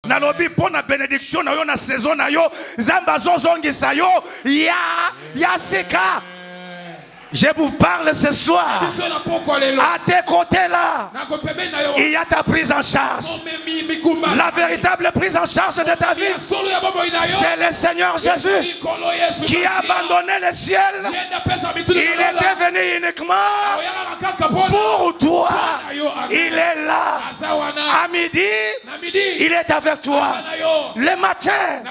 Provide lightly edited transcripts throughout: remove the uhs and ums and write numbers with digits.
Nalobi pour la bénédiction na yo na saison na yo. Nzambe zongisa yo ya seka. Je vous parle ce soir. À tes côtés là, il y a ta prise en charge. La véritable prise en charge de ta vie, c'est le Seigneur Jésus qui a abandonné le ciel. Il était venu uniquement pour toi. Il est là. À midi, il est avec toi. Le matin,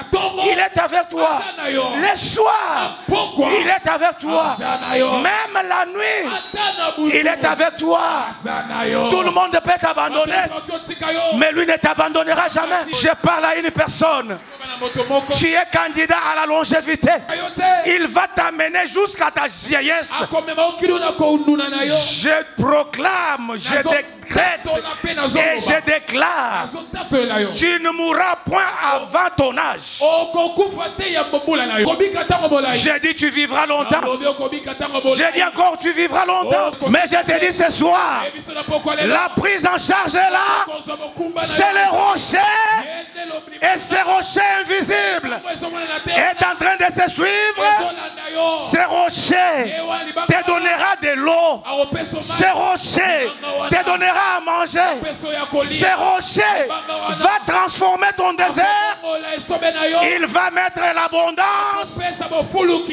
il est avec toi. Le soir, il est avec toi. Même la nuit, il est avec toi. Tout le monde peut t'abandonner, mais lui ne t'abandonnera jamais. Je parle à une personne. Tu es candidat à la longévité. Il va t'amener jusqu'à ta vieillesse. Je proclame, je décrète et je déclare, tu ne mourras point avant ton âge. J'ai dit tu vivras longtemps. J'ai dit encore tu vivras longtemps. Mais je te dis ce soir, la prise en charge est là. C'est le rocher. Et ce rocher invisible est en train de se suivre. Ce rocher te donnera de l'eau. Ce rocher te donnera à manger. Ce rocher va transformer ton désert. Il va mettre l'abondance.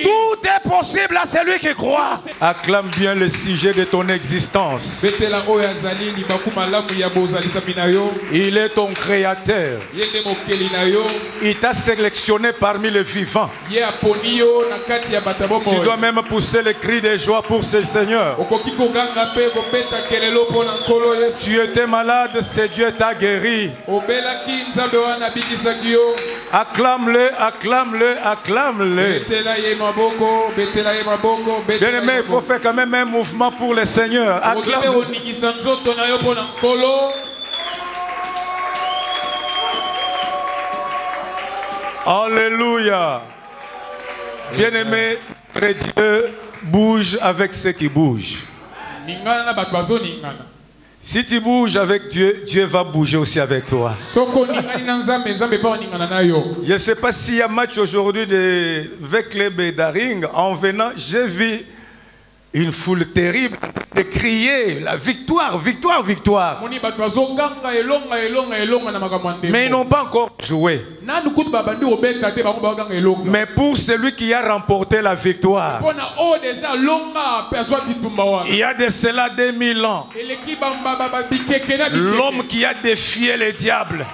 Tout est possible à celui qui croit. Acclame bien le sujet de ton existence. Il est ton créateur. Il t'a sélectionné parmi les vivants. Tu dois même pousser le cri de joie pour ce Seigneur. Tu étais malade, c'est Dieu t'a guéri. Acclame-le, acclame-le, acclame-le. Bien-aimé, il faut faire quand même un mouvement pour le Seigneur. Acclame. Alléluia. Bien-aimé, Dieu bouge avec ceux qui bougent. Si tu bouges avec Dieu, Dieu va bouger aussi avec toi. Je ne sais pas s'il y a match aujourd'hui de Club Daring. En venant, j'ai vu une foule terrible de crier la victoire, victoire, victoire. Mais ils n'ont pas encore joué. Mais pour celui qui a remporté la victoire, il y a de cela 2000 ans, l'homme qui a défié le diable,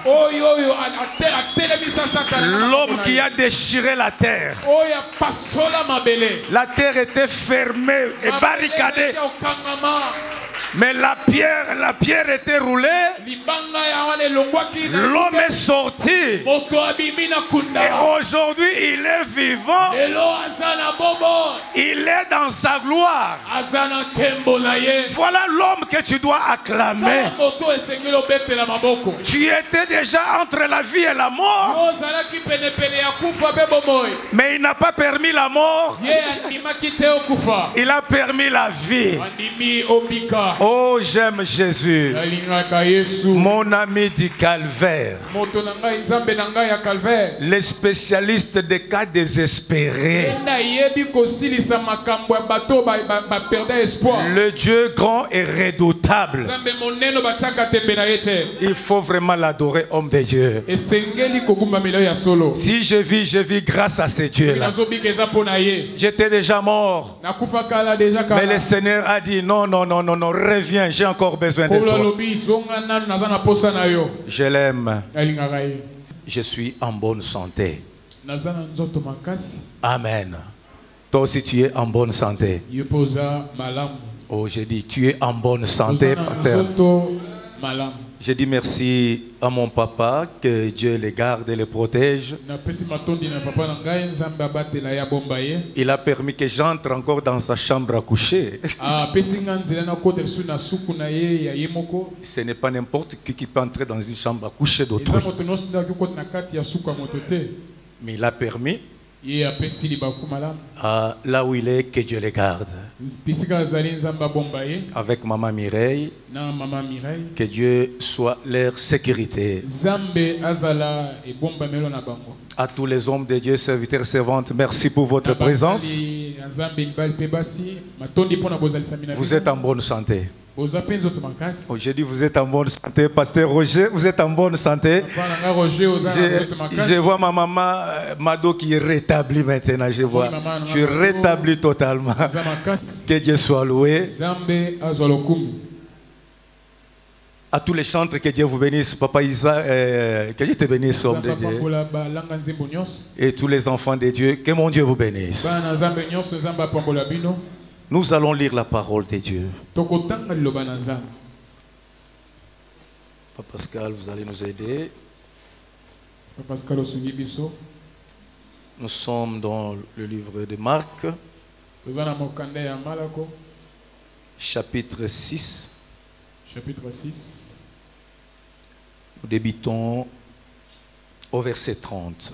l'homme qui a déchiré la terre était fermée et barricadée. Mais la pierre était roulée. L'homme est sorti. Et aujourd'hui, il est vivant. Il est dans sa gloire. Voilà l'homme que tu dois acclamer. Tu étais déjà entre la vie et la mort. Mais il n'a pas permis la mort. Il a permis la vie. Oh, j'aime Jésus, mon ami du calvaire, les spécialistes des cas désespérés, le Dieu grand et redoutable. Il faut vraiment l'adorer, homme de Dieu. Si je vis grâce à ce Dieu-là. J'étais déjà mort, mais le Seigneur a dit non, non, non, non, non, reviens, j'ai encore besoin de toi. Je l'aime. Je suis en bonne santé. Amen. Toi aussi tu es en bonne santé. Oh, j'ai dit tu es en bonne santé, pasteur. Je dis merci à mon papa, que Dieu les garde et les protège. Il a permis que j'entre encore dans sa chambre à coucher. Ce n'est pas n'importe qui peut entrer dans une chambre à coucher d'autrui. Mais il a permis Là où il est, que Dieu les garde. Avec maman Mireille, que Dieu soit leur sécurité. À tous les hommes de Dieu, serviteurs, servantes, merci pour votre présence. Vous êtes en bonne santé. J'ai dit vous êtes en bonne santé. Pasteur Roger, vous êtes en bonne santé. Je vois ma maman Mado qui est rétablie maintenant. Je vois. Je suis rétabli totalement. Que Dieu soit loué. À tous les chantres, que Dieu vous bénisse. Papa Isa, que Dieu te bénisse, homme de Dieu. Et tous les enfants de Dieu, que mon Dieu vous bénisse. Nous allons lire la parole de Dieu. Papa Pascal, vous allez nous aider. Nous sommes dans le livre de Marc, chapitre 6. Nous débutons au verset 30.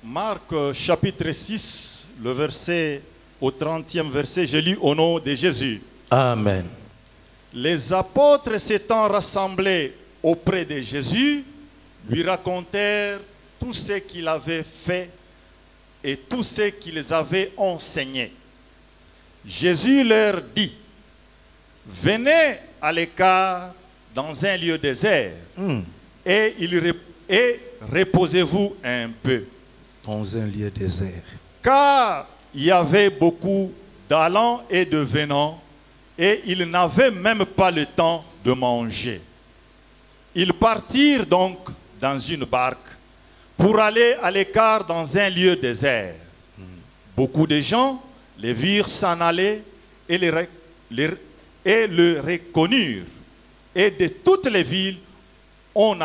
Marc chapitre 6, le verset au 30e verset, je lis au nom de Jésus. Amen. Les apôtres s'étant rassemblés auprès de Jésus, lui racontèrent tout ce qu'il avait fait et tout ce qu'ils avaient enseigné. Jésus leur dit, venez à l'écart dans un lieu désert et reposez-vous un peu. Dans un lieu désert. Car il y avait beaucoup d'allants et de venants, et ils n'avaient même pas le temps de manger. Ils partirent donc dans une barque pour aller à l'écart dans un lieu désert. Beaucoup de gens les virent s'en aller et le reconnurent. Et de toutes les villes, on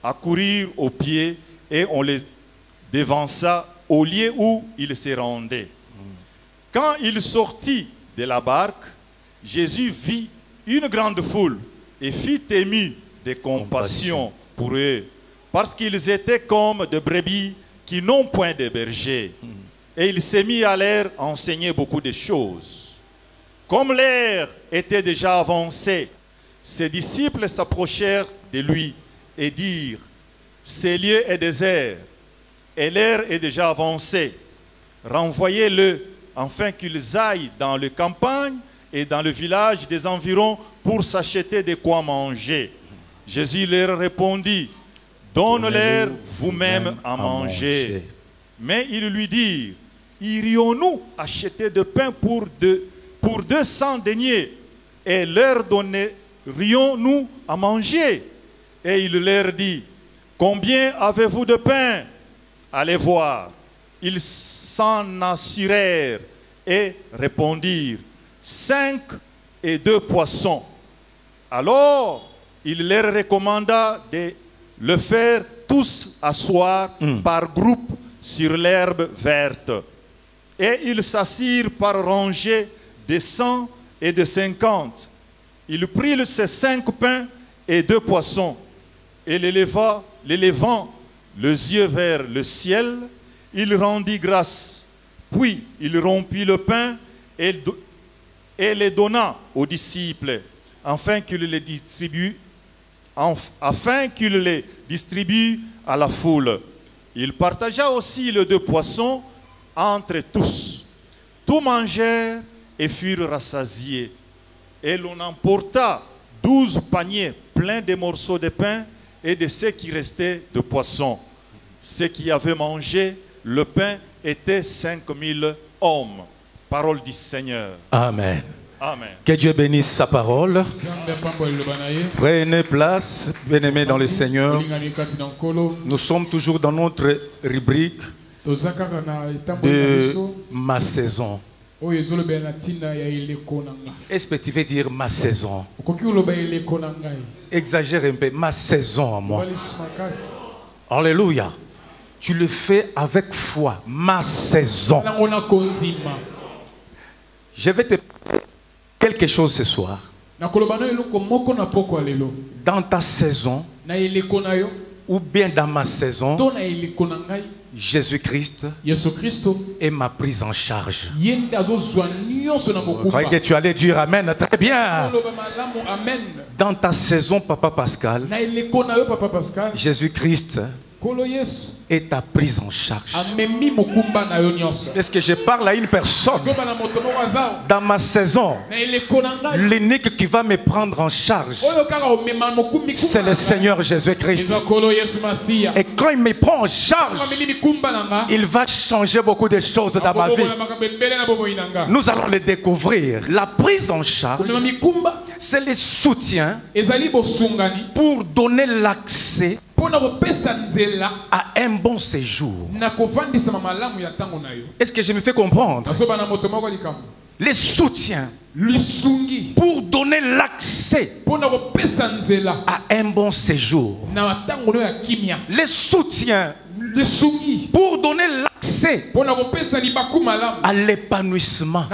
accourir aux pieds et on les devança au lieu où il se rendait. Quand il sortit de la barque, Jésus vit une grande foule et fit ému de compassion pour eux, parce qu'ils étaient comme de brebis qui n'ont point de berger. Et il s'est mis à leur enseigner beaucoup de choses. Comme l'heure était déjà avancée, ses disciples s'approchèrent de lui et dirent, ce lieu est désert, et l'heure est déjà avancée. Renvoyez-le, afin qu'ils aillent dans les campagnes et dans le village des environs pour s'acheter de quoi manger. Jésus leur répondit, donne-leur vous-même à manger. Mais ils lui dirent, irions-nous acheter de pain pour 200 deniers et leur donnerions-nous à manger? Et il leur dit, combien avez-vous de pain? Allez voir. Ils s'en assurèrent et répondirent, 5 et 2 poissons. Alors, il leur recommanda de le faire tous asseoir par groupe sur l'herbe verte. Et ils s'assirent par rangées de 100 et de 50. Il prit ces 5 pains et 2 poissons, et les levant les yeux vers le ciel, il rendit grâce. Puis il rompit le pain et les donna aux disciples, afin qu'ils les distribuent à la foule. Il partagea aussi les 2 poissons entre tous. Tous mangèrent et furent rassasiés. Et l'on emporta 12 paniers pleins de morceaux de pain et de ce qui restait de poissons. Ceux qui avaient mangé le pain étaient 5000 hommes. Parole du Seigneur. Amen. Amen. Que Dieu bénisse sa parole. Prenez place, bien-aimés dans le Seigneur. Nous sommes toujours dans notre rubrique de ma saison. Est-ce que tu veux dire ma saison? Exagère un peu, ma saison à moi. Alléluia. Tu le fais avec foi, ma saison. Je vais te parler quelque chose ce soir. Dans ta saison, ou bien dans ma saison, Jésus-Christ est ma prise en charge. Je croyais que tu allais dire Amen. Très bien. Dans ta saison, Papa Pascal, Jésus-Christ est ta prise en charge. Est-ce que je parle à une personne? Dans ma saison, l'unique qui va me prendre en charge, c'est le Seigneur Jésus-Christ. Et quand il me prend en charge, il va changer beaucoup de choses dans ma vie. Nous allons le découvrir. La prise en charge, c'est le soutien pour donner l'accès à un bon séjour. Est-ce que je me fais comprendre? Les soutiens pour donner l'accès à un bon séjour. Les soutiens pour donner l'accès à l'épanouissement.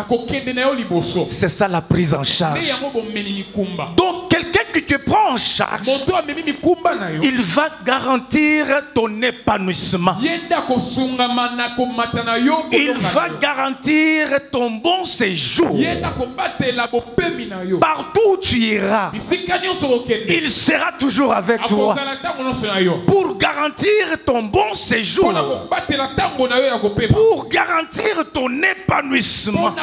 C'est ça la prise en charge. Donc quelqu'un qui te prend en charge, il va garantir ton épanouissement. Il va garantir ton bon séjour. Partout où tu iras, il sera toujours avec toi pour garantir ton bon séjour, pour garantir ton épanouissement.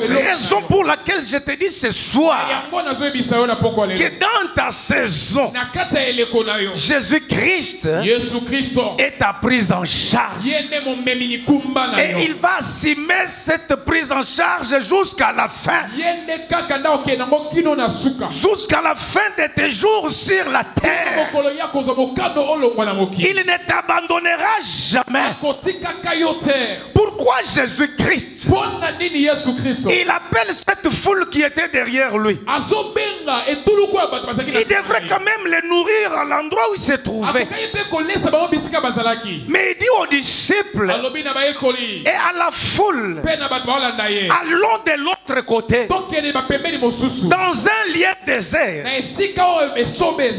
Raison pour laquelle je te dis ce soir que dans ta saison, Jésus-Christ est ta prise en charge. Et il va assumer cette prise en charge jusqu'à la fin. Jusqu'à la fin de tes jours sur la terre. Il ne t'abandonnera jamais. Pourquoi Jésus-Christ? Il appelle cette foule qui était derrière lui. Il devrait quand même les nourrir à l'endroit où il se trouvait. Mais il dit aux disciples et à la foule, allons de l'autre côté, dans un lieu désert.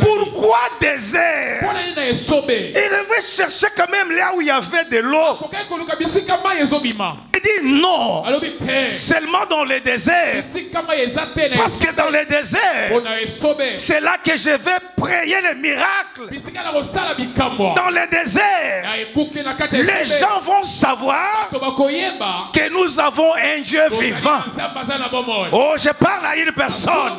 Pourquoi désert? Il devait chercher quand même là où il y avait de l'eau. Il dit non, seulement dans le désert. Parce que dans le désert, c'est là que je vais prier les miracles. Dans le désert, les gens vont savoir que nous avons un Dieu vivant. Oh, je parle à une personne.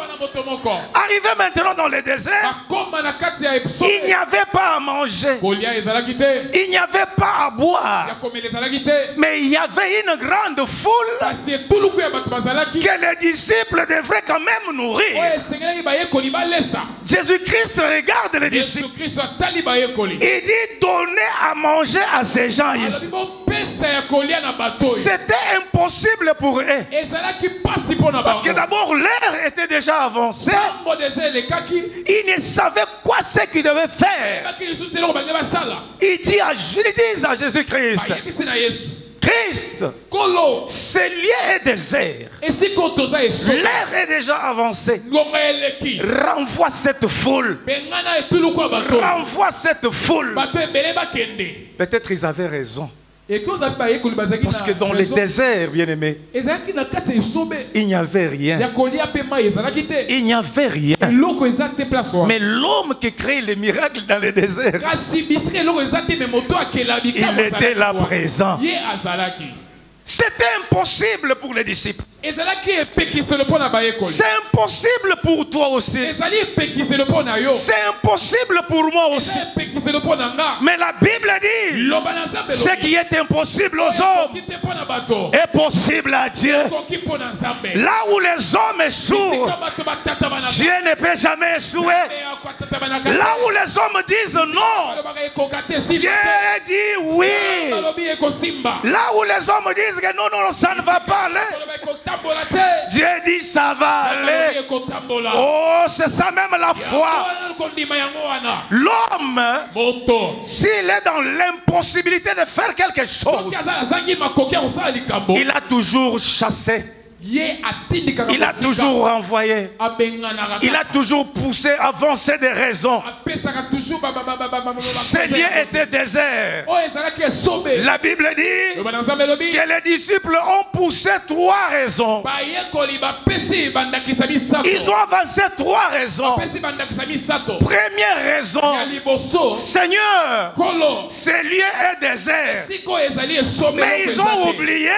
Arrivé maintenant dans le désert, il n'y avait pas à manger. Il n'y avait pas à boire. Mais il y avait une grande foule que les disciples devraient quand même nourrir. Jésus-Christ regarde les disciples. Il dit donnez à manger à ces gens ici. C'était impossible pour eux. Parce que d'abord l'heure était déjà avancée. Ils ne savaient quoi c'est qu'ils devaient faire. Ils disent à Jésus-Christ, Christ, ce lieu est désert. L'air est déjà avancé. Renvoie cette foule. Renvoie cette foule. Peut-être ils avaient raison. Parce que dans les déserts, bien aimé, il n'y avait rien. Il n'y avait rien. Mais l'homme qui crée les miracles dans les déserts, il était là présent. C'était impossible pour les disciples. C'est impossible pour toi aussi. C'est impossible pour moi aussi. Mais la Bible dit ce qui est impossible aux hommes est possible à Dieu. Là où les hommes échouent, Dieu ne peut jamais échouer. Là où les hommes disent non, Dieu dit oui. Là où les hommes disent que non, non, ça ne va pas aller, Dieu dit ça va aller. Oh, c'est ça même la foi. L'homme, s'il est dans l'impossibilité de faire quelque chose, il a toujours chassé. Il a toujours renvoyé. Il a toujours poussé, avancé des raisons. Ces lieux étaient déserts. La Bible dit que les disciples ont poussé 3 raisons. Ils ont avancé 3 raisons. Première raison, Seigneur, ces lieux est désert. Mais ils ont oublié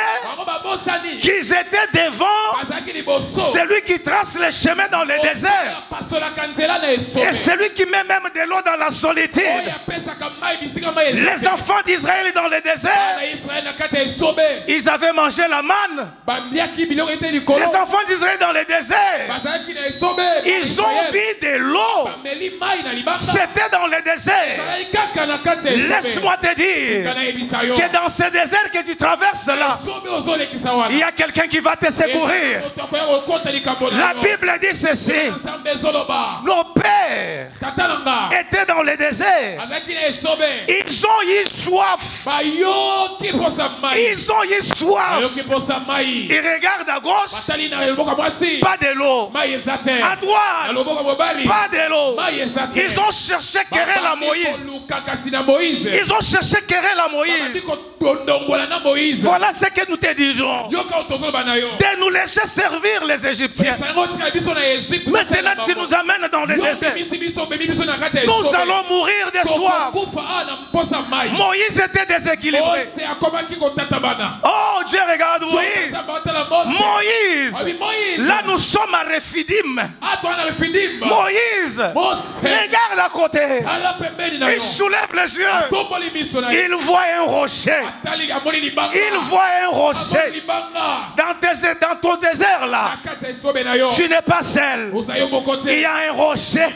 qu'ils étaient devant celui qui trace les chemins dans le désert. Et celui qui met même de l'eau dans la solitude. Les enfants d'Israël dans le désert, ils avaient mangé la manne. Les enfants d'Israël dans le désert, ils ont bu de l'eau. C'était dans le désert. Laisse-moi te dire que dans ce désert que tu traverses là, il y a quelqu'un qui va te secourir. La Bible dit ceci: nos pères étaient dans le désert. Ils ont eu soif. Ils ont eu soif. Ils regardent à gauche, pas de l'eau. À droite, pas de l'eau. Ils ont cherché querelle à Moïse. Ils ont cherché querelle à Moïse. Voilà ce que nous te disons: de nous laisser servir les Égyptiens. Maintenant tu nous amènes dans le désert. Nous allons mourir de soif. Moïse était déséquilibré. Oh Dieu, regarde Moïse. Moïse, là nous sommes à Rephidim. Moïse, regarde à côté. Il soulève les yeux. Il voit un rocher. Il voit un rocher. Dans ton désert là, tu n'es pas seul. Il y a un rocher.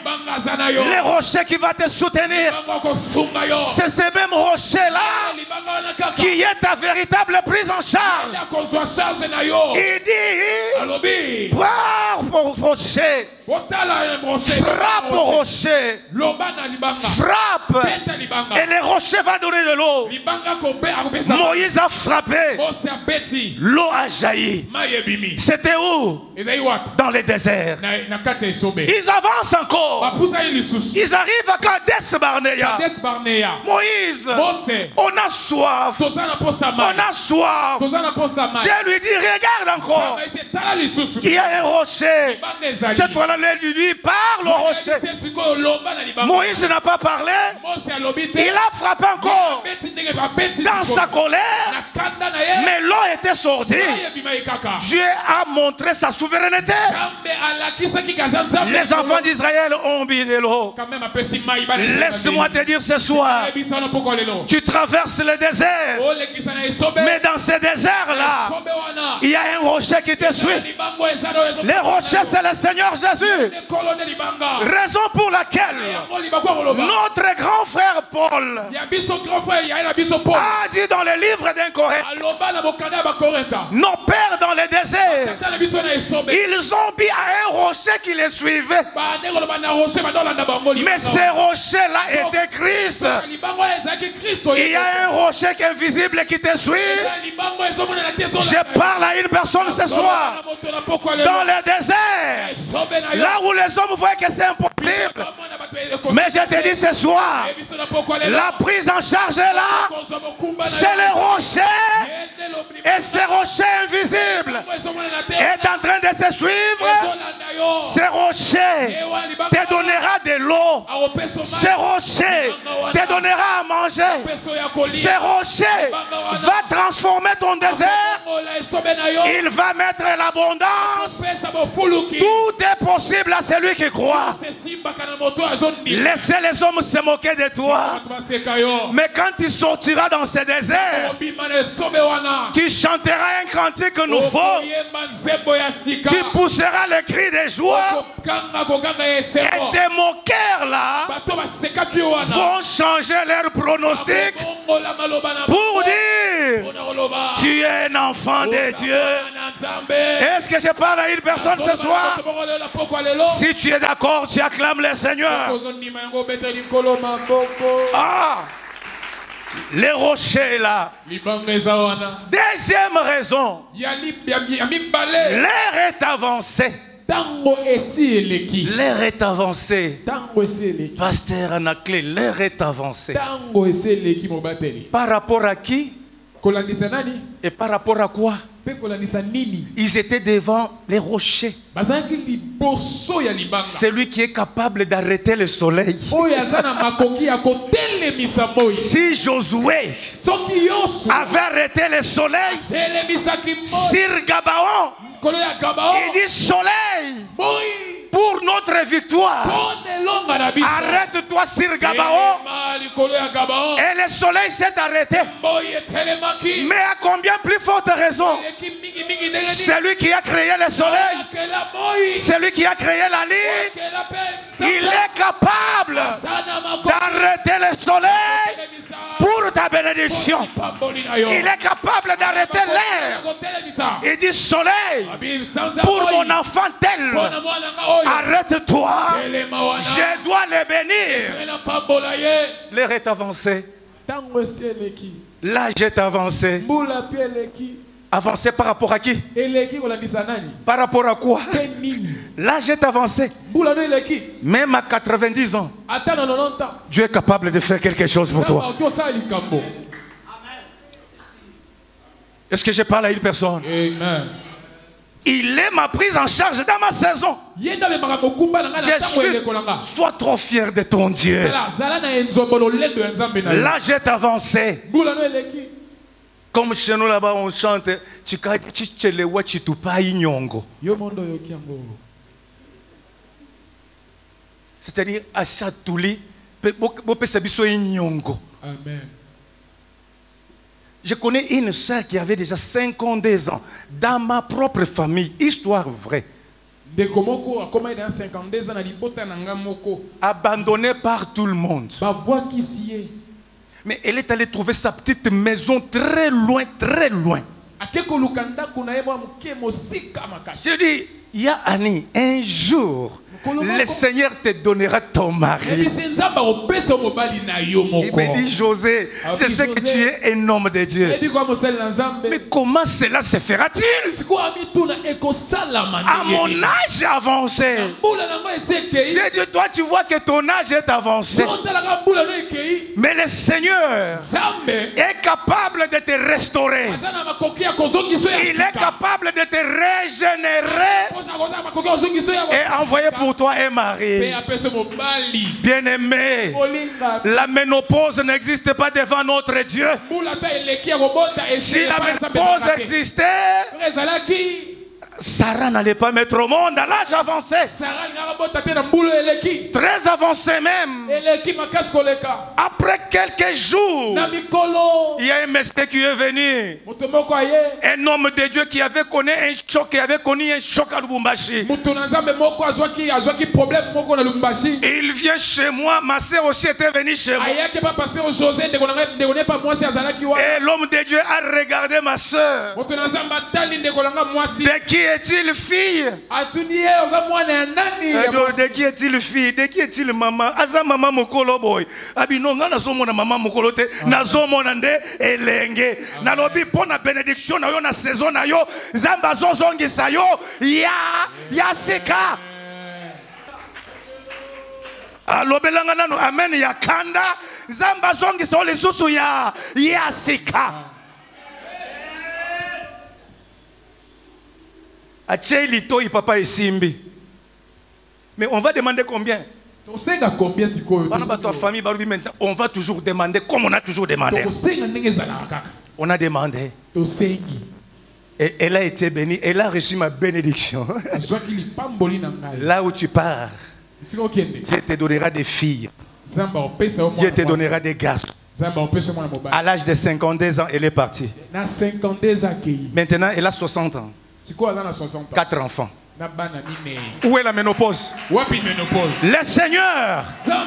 Le rocher qui va te soutenir. C'est ce même rocher là qui est ta véritable prise en charge. Il dit: frappe au rocher. Frappe au rocher. Frappe. Et le rocher va donner de l'eau. Moïse a frappé. L'eau a jailli. C'était où? Dans le désert. Ils avancent encore. Ils arrivent à Kadesh Barnea. Moïse, on a soif. On a soif. Dieu lui dit: regarde encore. Il y a un rocher. Cette fois-là, lui parle au rocher. Moïse n'a pas parlé. Il a frappé encore dans sa colère. Mais l'eau était sortie. Dieu a montré sa souveraineté. Les enfants d'Israël ont bu de l'eau. Laisse-moi te dire ce soir, tu traverses le désert. Mais dans ce désert-là, il y a un rocher qui te suit. Le rocher, c'est le Seigneur Jésus. Raison pour laquelle notre grand frère Paul a dit dans le livre d'un Corinthe: nos pères dans le désert, ils ont bu à un rocher qui les suivait. Mais ce rocher-là était Christ. Il y a un rocher invisible qui te suit. Je parle à une personne ce soir. Dans le désert, là où les hommes voient que c'est impossible. Mais je te dis ce soir, la prise en charge est là. C'est le rocher. Et ce rocher invisible est en train de se suivre. Ce rocher te donnera de l'eau. Ce rocher te donnera à manger. Ce rocher va transformer ton désert. Il va mettre l'abondance. Tout est possible à celui qui croit. Laissez les hommes se moquer de toi. Mais quand tu sortiras dans ce désert, tu chanteras un cantique nouveau. Tu pousseras le cri de joie. Et tes moqueurs là vont changer leur pronostic pour dire: tu es un enfant de Dieu. Est-ce que je parle à une personne ce soir? Si tu es d'accord, tu acclames le Seigneur. Ah, les rochers là. Deuxième raison, l'air est avancé. L'heure est avancée. Pasteur Anaclé, l'heure est avancée. Par rapport à qui? Et par rapport à quoi? Ils étaient devant les rochers. Celui qui est capable d'arrêter le soleil. Si Josué avait arrêté le soleil sur Gabaon, il dit soleil, pour notre victoire, arrête-toi sur Gabaon. Et le soleil s'est arrêté. Mais à combien plus forte raison? Celui qui a créé le soleil, celui qui a créé la lune, il est capable d'arrêter le soleil pour ta bénédiction. Il est capable d'arrêter l'air. Il dit soleil, pour mon enfant tel, arrête-toi, je dois le bénir. L'air est avancé. L'âge est avancé. Avancé par rapport à qui? Par rapport à quoi? L'âge est avancé. Même à 90 ans, Dieu est capable de faire quelque chose pour toi. Est-ce que je parle à une personne? Amen. Il est ma prise en charge dans ma saison. Je suis... Sois trop fier de ton Dieu. L'âge est avancé. Comme chez nous là-bas on chante, c'est-à-dire à Chatouli, Amen. Je connais une soeur qui avait déjà 52 ans dans ma propre famille, histoire vraie. Abandonnée par tout le monde. Mais elle est allée trouver sa petite maison très loin, très loin. Je dis, Annie, un jour, le Seigneur te donnera ton mari. Il me dit, José, je sais que tu es un homme de Dieu. Mais comment cela se fera-t-il? À mon âge avancé. J'ai dit, toi tu vois que ton âge est avancé. Mais le Seigneur est capable de te restaurer. Il est capable de te régénérer et envoyer pour toi un mari. Bien-aimé, la ménopause n'existe pas devant notre Dieu. Si la ménopause existait, Sarah n'allait pas mettre au monde à l'âge avancé. Très avancé même. Après quelques jours, il y a un monsieur qui est venu. Un homme de Dieu qui avait connu un choc, à Lubumbashi. Il vient chez moi, ma soeur aussi était venue chez moi. Et l'homme de Dieu a regardé ma soeur. De qui est-il fille? De qui est-il fille? De qui est-il maman? Aza maman mokolo boy. Abinonga na zomo na maman mokolo te. Na zomo na nde elenge. Na lobi pona bénédiction na yo na saison na yo. Zamba zozongisa yo. Ya seka. Alobelanga nanu amen ya kanda. Zamba zongisa ole susu ya seka. Papa et Simbi. Mais on va demander combien? On va toujours demander comme on a toujours demandé. On a demandé. Et elle a été bénie. Elle a reçu ma bénédiction. Là où tu pars, Dieu te donnera des filles. Dieu te donnera des garçons. À l'âge de 52 ans, elle est partie. Maintenant, elle a 60 ans. 4 enfants. Où est la ménopause? Le Seigneur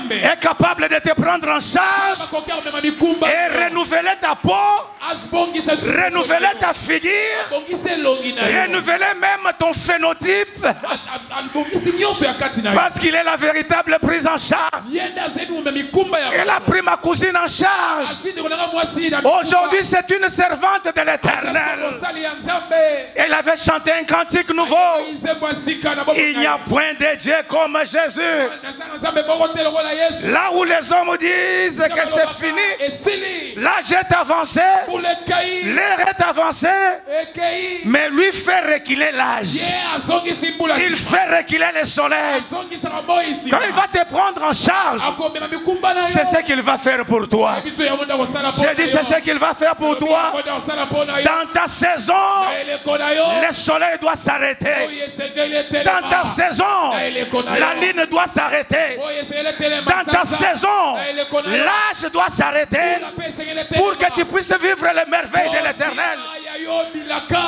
est capable de te prendre en charge et renouveler ta peau, renouveler ta figure, renouveler même ton phénotype, parce qu'il est la véritable prise en charge. Elle a pris ma cousine en charge. Aujourd'hui c'est une servante de l'Éternel. Elle avait chanté un cantique nouveau. Il n'y a point de Dieu comme Jésus. Là où les hommes disent que c'est fini, l'âge est avancé, l'air est avancé, mais lui fait reculer l'âge. Il fait reculer le soleil. Quand il va te prendre en charge, c'est ce qu'il va faire pour toi. J'ai dit c'est ce qu'il va faire pour toi. Dans ta saison, le soleil doit s'arrêter. Dans ta saison, la ligne doit s'arrêter. Dans ta saison, l'âge doit s'arrêter pour que tu puisses vivre les merveilles de l'Éternel.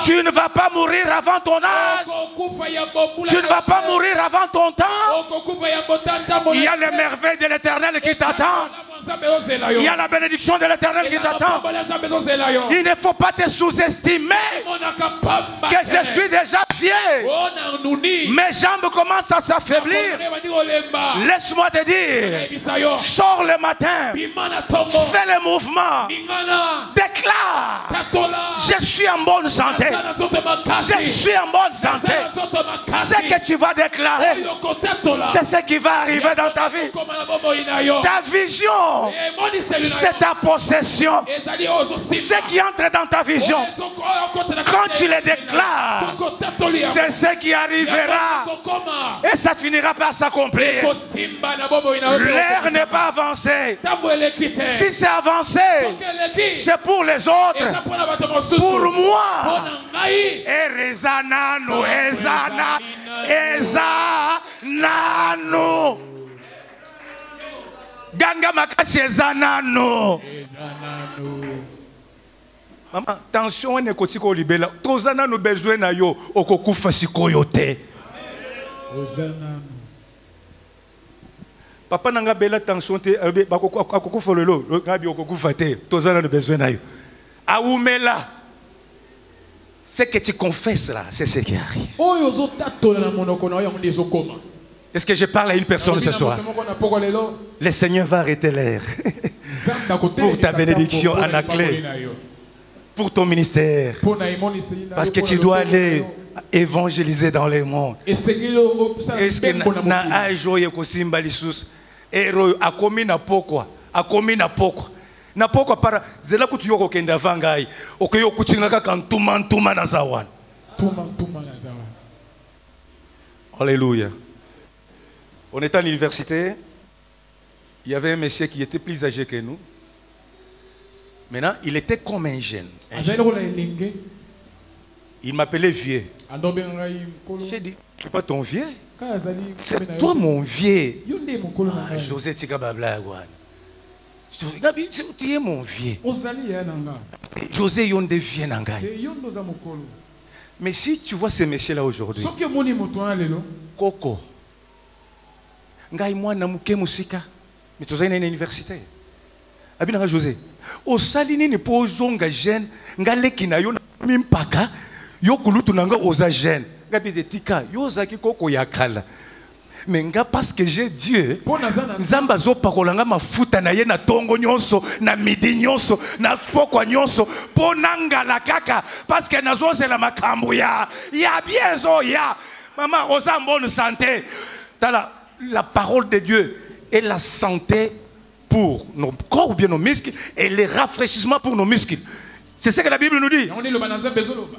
Tu ne vas pas mourir avant ton âge. Tu ne vas pas mourir avant ton temps. Il y a les merveilles de l'Éternel qui t'attendent. Il y a la bénédiction de l'Éternel qui t'attend. Il ne faut pas te sous-estimer que je suis déjà vieux. Mes jambes commencent à s'affaiblir. Laisse-moi te dire, sors le matin, fais le mouvement, déclare, je suis en bonne santé. Je suis en bonne santé. Ce que tu vas déclarer, c'est ce qui va arriver dans ta vie. Ta vision, c'est ta possession. Ce qui entre dans ta vision, quand tu le déclares, c'est ce qui arrivera. Et ça finira par s'accomplir. L'air n'est pas avancé. Si c'est avancé, c'est pour les autres. Pour moi. Erezanano, Ezana, Ezanano. Ganga makasi ezanano. Maman, tension ne kotiko libela. Tozana no besoin na yo okokufa sikoyo te. Papa nanga bela tension te bakokufa lelo, ngabi okokufa te. Tozana no besoin na yo. Aoumela. Ce que tu confesses là, c'est ce qui arrive. Est-ce que je parle à une personne ce soir? Le Seigneur va arrêter l'air pour ta bénédiction en la clé, pour ton ministère, parce que tu dois aller évangéliser dans les mondes. Est-ce que na ajo yekosimba lisusu ero akomi na pokwa na pokwa para zela kutu yoko kenda vangai okoyo kutingaka kantuma na zawan. Alléluia. On était à l'université, il y avait un monsieur qui était plus âgé que nous. Maintenant, il était comme un jeune. Il m'appelait vieux. J'ai dit, c'est pas ton vieux? C'est toi mon vieux. José Tikababla. Tu es mon vieux. José Yonde vient Nangai. Mais si tu vois ces messieurs-là aujourd'hui, Coco. Ngai mwana muke musika mais tozali na université abinanga José o salini ni po zonga jeune ngaleki na yo mimpaka yo kulutu nanga oza jeune ngabi de tika yo zaki koko yakala mais nga parce que j'ai Dieu nzamba zo pakolanga mafuta na ye na tongo nyonso na midi nyonso na pokwa nyonso ponanga la kaka parce que nazo c'est la makambo ya bien zo ya maman oza bonne santé tala. La parole de Dieu est la santé pour nos corps ou bien nos muscles et le rafraîchissement pour nos muscles. C'est ce que la Bible nous dit.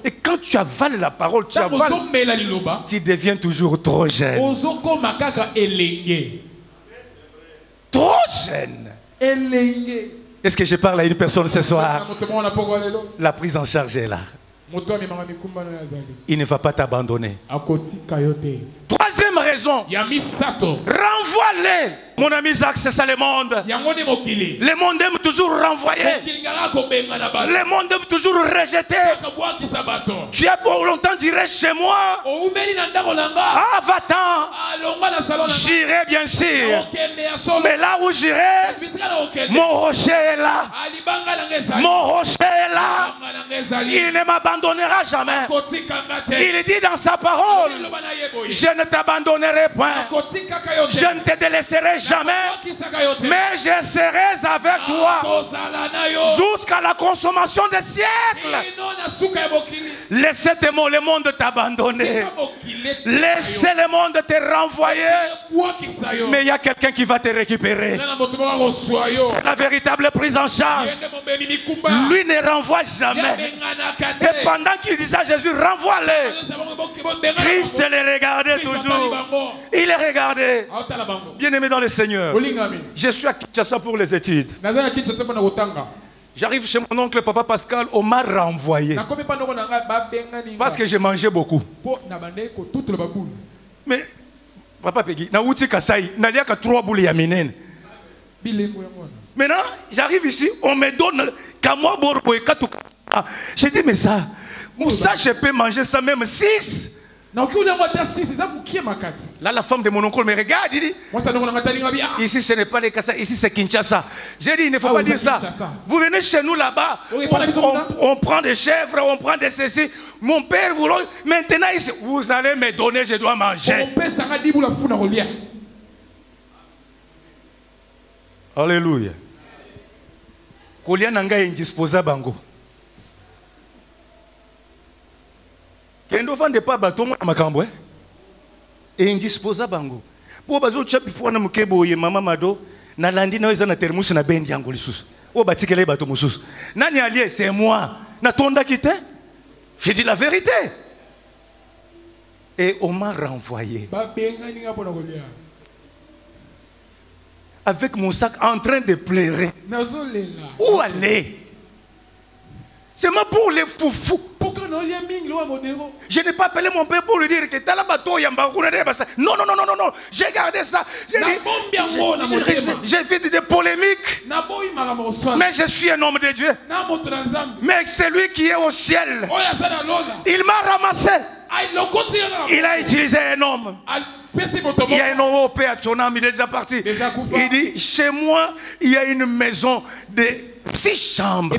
Et quand tu avales la parole, tu deviens toujours trop jeune. Trop jeune. Est-ce que je parle à une personne ce soir? La prise en charge est là. Il ne va pas t'abandonner. Troisième raison, renvoie-les. Mon ami Zach, c'est ça le monde. Le monde aime toujours renvoyer. Le monde aime toujours rejeter. Tu as pour longtemps dirais chez moi. Ah, va-t'en. J'irai bien sûr. Mais là où j'irai, mon rocher est là. Mon rocher est là, il ne m'abandonnera jamais. Il dit dans sa parole, je ne t'abandonnerai point, je ne te délaisserai jamais, mais je serai avec toi jusqu'à la consommation des siècles. Laissez le monde t'abandonner, laissez le monde te renvoyer, mais il y a quelqu'un qui va te récupérer. C'est la véritable prise en charge. Lui ne renvoie jamais. Et pendant qu'il disait à Jésus, renvoie-les, Christ les regardait toujours. Il les regardait. Bien-aimé dans le Seigneur, je suis à Kinshasa pour les études. J'arrive chez mon oncle Papa Pascal, on m'a renvoyé. Parce que j'ai mangé beaucoup. Mais, Papa Peggy, na wuti kasai, na liaka 3 boules yaminen. Maintenant, j'arrive ici, on me donne Kamwa Borbo et Katouka. J'ai dit, mais ça je peux manger ça même 6. Là, la femme de mon oncle me regarde, il dit, ici ce n'est pas les Kassa, ici c'est Kinshasa. J'ai dit, il ne faut pas dire ça. Vous venez chez nous là-bas, on prend des chèvres, on prend des ceci. Mon père, maintenant ici, vous allez me donner, je dois manger. Alléluia. Kolia nanga indisposa bango. Kendo fande pa bato mo makambo indisposa bango. Po bazo chapi fona mukebo ye mama mado na landi na weza na termus na bendi yango lisusu. O batikele bato mususu. Nani allié c'est moi. Na tonda kité? J'ai dit la vérité. Et on m'a renvoyé. Avec mon sac en train de pleurer. Où aller? C'est moi pour les foufous. Je n'ai pas appelé mon père pour lui dire que non, non, non, non, non, non. J'ai gardé ça. J'ai fait des polémiques. Mais je suis un homme de Dieu. Mais celui qui est au ciel, il m'a ramassé. Il a utilisé un homme. Il y a un homme au père, son âme, il est déjà parti. Il dit, chez moi, il y a une maison de 6 chambres.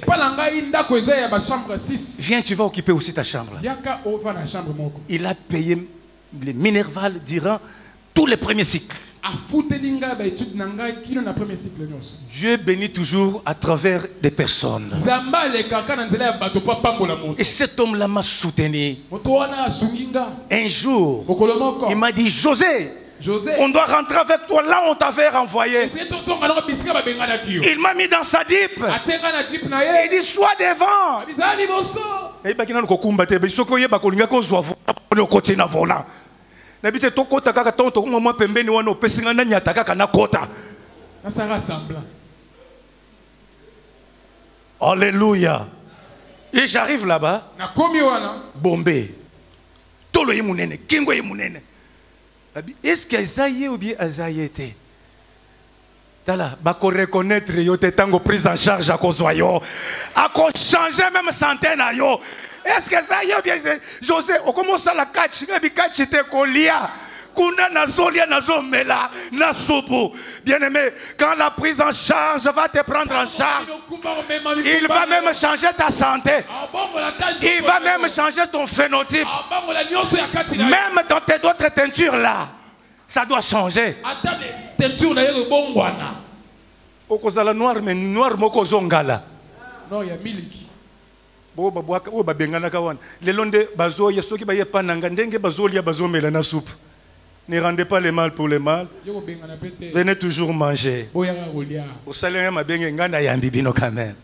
Viens, tu vas occuper aussi ta chambre. Il a payé les Minerval durant tous les premiers cycles. Dieu bénit toujours à travers des personnes. Et cet homme-là m'a soutenu. Un jour, il m'a dit, José, on doit rentrer avec toi là où on t'avait renvoyé. Il m'a mis dans sa dip. Il dit, sois devant. Alléluia. Et j'arrive là-bas. Bombé. Tolo yemunene, kingo yemunene. Est-ce qu'Azaïe ou bien Azaïe était? Tala, bako reconnaître yo te tango prise en charge à Kozoyo. À ko changer même centaine à yo. Est-ce que ça y est bien José, on commence à la catch, et catch te kolia. Kuna nazolia nazomela nasubu. Bien-aimé, quand la prise en charge va te prendre en charge, il va même changer ta santé. Il va même changer ton phénotype. Même dans tes autres teintures là, ça doit changer. Okozala noir mais noir moko zongala. Non, il y a miliki. Les londes bazo yesoki baye pananga ndenge bazolia bazomela na soupe. Ne rendez pas le mal pour le mal. Venez toujours manger. Au salaire ma bien ngana yambibino quand même.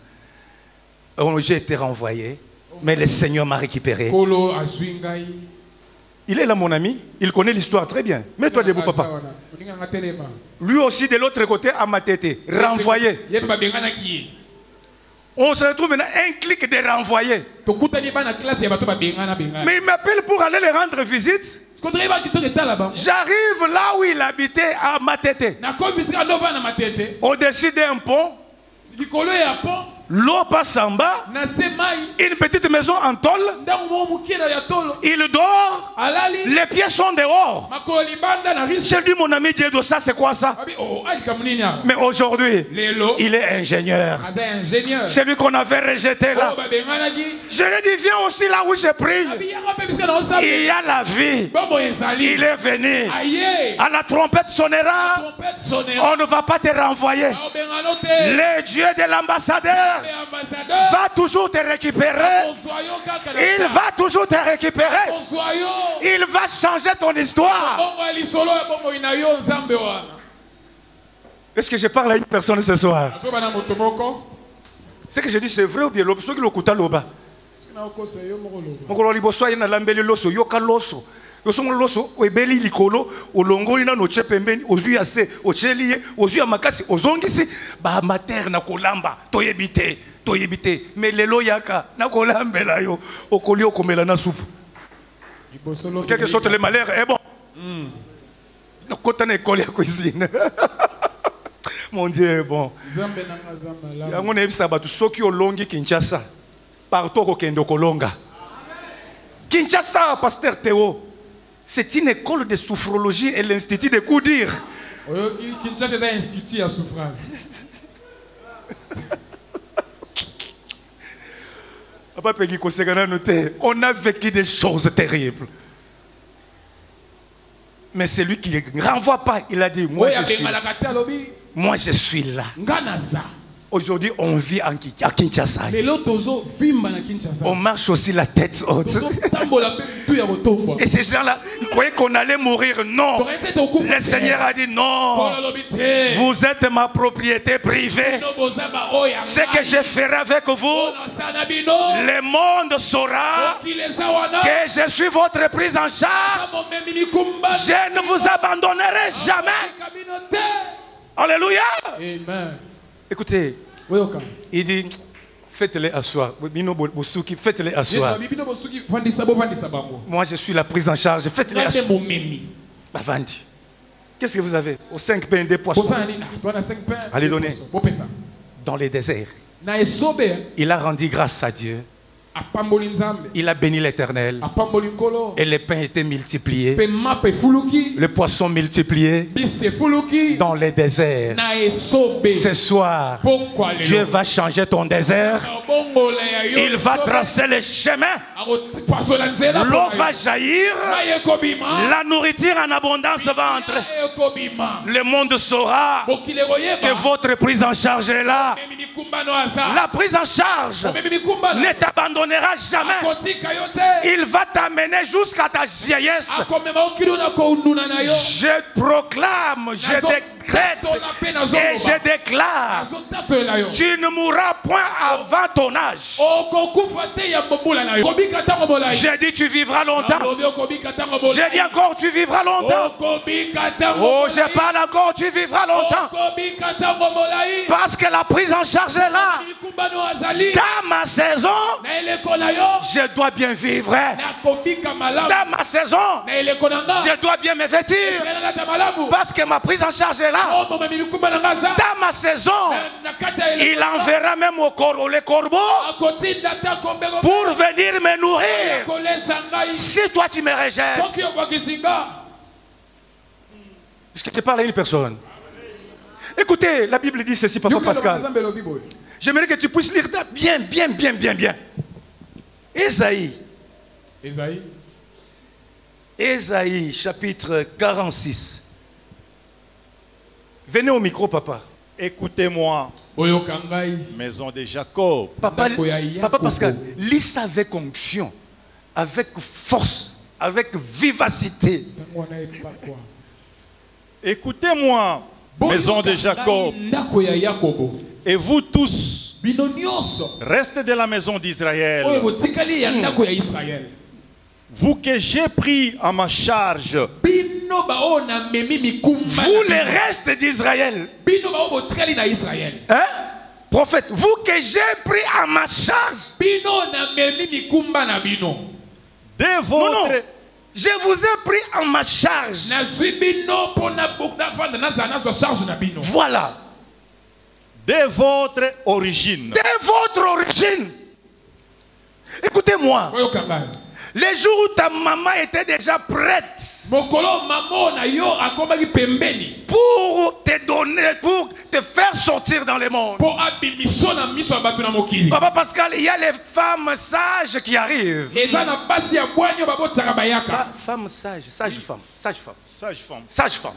J'ai été renvoyé, mais le Seigneur m'a récupéré. Il est là mon ami, il connaît l'histoire très bien. Mets-toi debout papa. Lui aussi de l'autre côté à ma tête, renvoyé. On se retrouve maintenant un clic de renvoyer. Mais il m'appelle pour aller les rendre visite. J'arrive là où il habitait à Matete. Au-dessus d'un pont. l'eau passe en bas, une petite maison en tôle, il dort, les pieds sont dehors. J'ai dit mon ami Dieu, ça c'est quoi ça? Mais aujourd'hui, il est ingénieur. C'est lui qu'on avait rejeté là. Je lui ai dit, viens aussi là où je prie. Il y a la vie. Il est venu. À la trompette sonnera. On ne va pas te renvoyer. Le Dieu de l'ambassadeur va toujours te récupérer. Il va toujours te récupérer. Il va changer ton histoire. Est-ce que je parle à une personne ce soir? Ce que je dis, c'est vrai ou bien? Ce que le kouta loba. Mokolo liboso ina lambeli loso yoka loso. Yoso loso ebeli likolo olongoli na noche pembeni ozu ya se ocheli ozu ya makasi ozongisi ba mater na kolamba toyebite mais lelo yaka na kolambela yo okoli okomela na soupe. Quelque chose le malheur est bon. Na kota na école ya cuisine. Mon Dieu est bon. Yango na ebisa batu soki olongi Kinshasa partout au Kendo Kolonga. Kinshasa, pasteur Théo, c'est une école de sophrologie et l'institut de Koudir. Kinshasa, c'est un institut à souffrance. On a vécu des choses terribles. Mais c'est lui qui ne renvoie pas. Il a dit, moi je suis là. Aujourd'hui, on vit à Kinshasa. On marche aussi la tête haute. Et ces gens-là, ils croyaient qu'on allait mourir. Non. Le Seigneur a dit non. Vous êtes ma propriété privée. Ce que je ferai avec vous, le monde saura que je suis votre prise en charge. Je ne vous abandonnerai jamais. Alléluia. Amen. Écoutez, il dit, faites-les asseoir. Faites-les asseoir. Moi, je suis la prise en charge. Faites-les asseoir. Qu'est-ce que vous avez? Aux 5 pains, des poissons. Allez donner. Dans les déserts. Il a rendu grâce à Dieu. Il a béni l'Éternel. Et les pains étaient multipliés. Les poissons multipliés dans les déserts. Ce soir, Dieu va changer ton désert. Il va tracer les chemins. L'eau va jaillir. La nourriture en abondance va entrer. Le monde saura que votre prise en charge est là. La prise en charge ne t'abandonnera jamais. Il va t'amener jusqu'à ta vieillesse. Je proclame, je décrète et je déclare, tu ne mourras point avant ton âge. J'ai dit tu vivras longtemps. J'ai dit encore tu vivras longtemps. Oh, je parle encore, tu vivras longtemps. Parce que la prise en charge est là. Dans ma saison, je dois bien vivre. Dans ma saison, je dois bien me vêtir. Parce que ma prise en charge est là. Dans ma saison, il enverra même les corbeaux pour venir me nourrir. Si toi tu me rejettes, est-ce que tu parles à une personne? Écoutez, la Bible dit ceci, Papa Pascal. J'aimerais que tu puisses lire ça bien. Ésaïe, chapitre 46. Venez au micro, papa. Écoutez-moi, maison de Jacob. Papa Pascal, lis ça avec onction, avec force, avec vivacité. Écoutez-moi, maison de Jacob. Et vous tous, restez de la maison d'Israël. Vous que j'ai pris à ma charge. Vous les restes d'Israël. Hein? Prophète, vous que j'ai pris à ma charge. De votre... Non. Je vous ai pris en ma charge. Voilà. de votre origine. De votre origine. Écoutez-moi. Les jours où ta maman était déjà prête pour te donner, pour te faire sortir dans le monde. Papa Pascal, il y a les femmes sages qui arrivent. Femmes sages, sage-femme, sage-femme. Sage-femme. Sage-femme.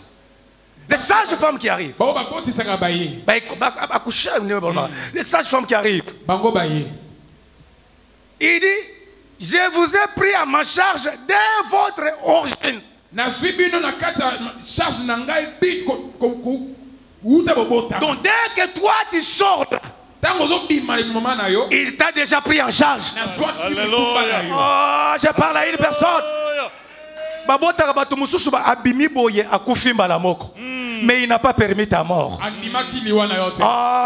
Les sages-femmes qui arrivent. Les sages-femmes qui arrivent. Il dit, je vous ai pris à ma charge dès votre origine. Donc dès que toi tu sors, il t'a déjà pris en charge. Alléluia. Oh, je parle à une personne. Mais il n'a pas permis ta mort. Oh,